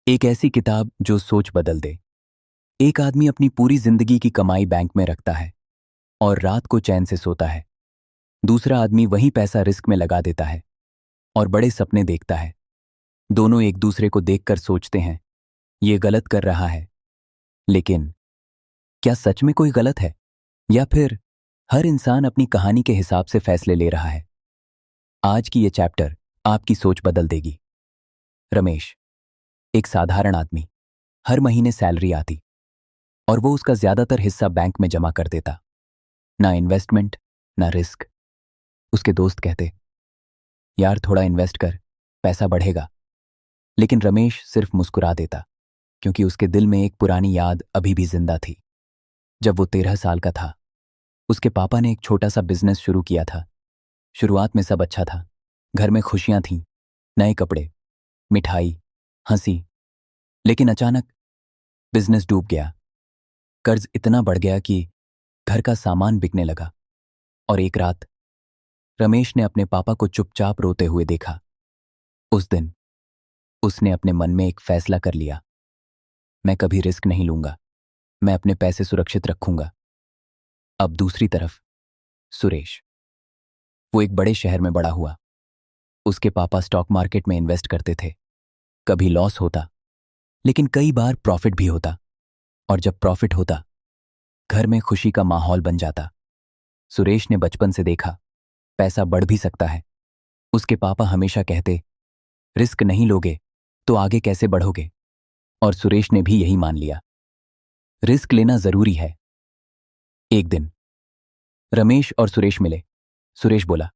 एक ऐसी किताब जो सोच बदल दे। एक आदमी अपनी पूरी जिंदगी की कमाई बैंक में रखता है और रात को चैन से सोता है। दूसरा आदमी वही पैसा रिस्क में लगा देता है और बड़े सपने देखता है। दोनों एक दूसरे को देखकर सोचते हैं, ये गलत कर रहा है। लेकिन क्या सच में कोई गलत है, या फिर हर इंसान अपनी कहानी के हिसाब से फैसले ले रहा है? आज की ये चैप्टर आपकी सोच बदल देगी। रमेश, एक साधारण आदमी, हर महीने सैलरी आती और वो उसका ज्यादातर हिस्सा बैंक में जमा कर देता। ना इन्वेस्टमेंट, ना रिस्क। उसके दोस्त कहते, यार थोड़ा इन्वेस्ट कर, पैसा बढ़ेगा। लेकिन रमेश सिर्फ मुस्कुरा देता, क्योंकि उसके दिल में एक पुरानी याद अभी भी जिंदा थी। जब वो 13 साल का था, उसके पापा ने एक छोटा सा बिजनेस शुरू किया था। शुरुआत में सब अच्छा था, घर में खुशियां थीं, नए कपड़े, मिठाई, हंसी। लेकिन अचानक बिजनेस डूब गया। कर्ज इतना बढ़ गया कि घर का सामान बिकने लगा। और एक रात रमेश ने अपने पापा को चुपचाप रोते हुए देखा। उस दिन उसने अपने मन में एक फैसला कर लिया, मैं कभी रिस्क नहीं लूंगा, मैं अपने पैसे सुरक्षित रखूंगा। अब दूसरी तरफ सुरेश, वो एक बड़े शहर में बड़ा हुआ। उसके पापा स्टॉक मार्केट में इन्वेस्ट करते थे। कभी लॉस होता, लेकिन कई बार प्रॉफिट भी होता। और जब प्रॉफिट होता, घर में खुशी का माहौल बन जाता। सुरेश ने बचपन से देखा, पैसा बढ़ भी सकता है। उसके पापा हमेशा कहते, रिस्क नहीं लोगे तो आगे कैसे बढ़ोगे? और सुरेश ने भी यही मान लिया, रिस्क लेना जरूरी है। एक दिन रमेश और सुरेश मिले। सुरेश बोला,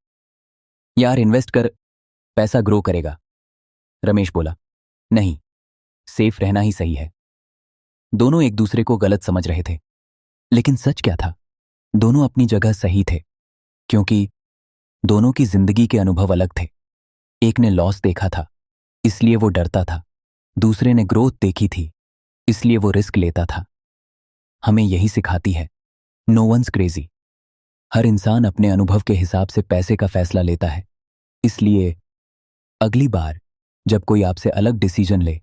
यार इन्वेस्ट कर, पैसा ग्रो करेगा। रमेश बोला, नहीं, सेफ रहना ही सही है। दोनों एक दूसरे को गलत समझ रहे थे, लेकिन सच क्या था? दोनों अपनी जगह सही थे, क्योंकि दोनों की जिंदगी के अनुभव अलग थे। एक ने लॉस देखा था, इसलिए वो डरता था। दूसरे ने ग्रोथ देखी थी, इसलिए वो रिस्क लेता था। हमें यही सिखाती है, नो वंस क्रेजी। हर इंसान अपने अनुभव के हिसाब से पैसे का फैसला लेता है। इसलिए अगली बार जब कोई आपसे अलग डिसीजन ले,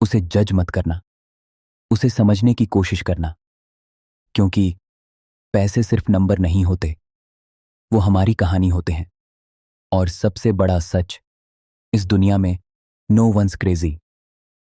उसे जज मत करना, उसे समझने की कोशिश करना। क्योंकि पैसे सिर्फ नंबर नहीं होते, वो हमारी कहानी होते हैं। और सबसे बड़ा सच इस दुनिया में, नो वंस क्रेजी।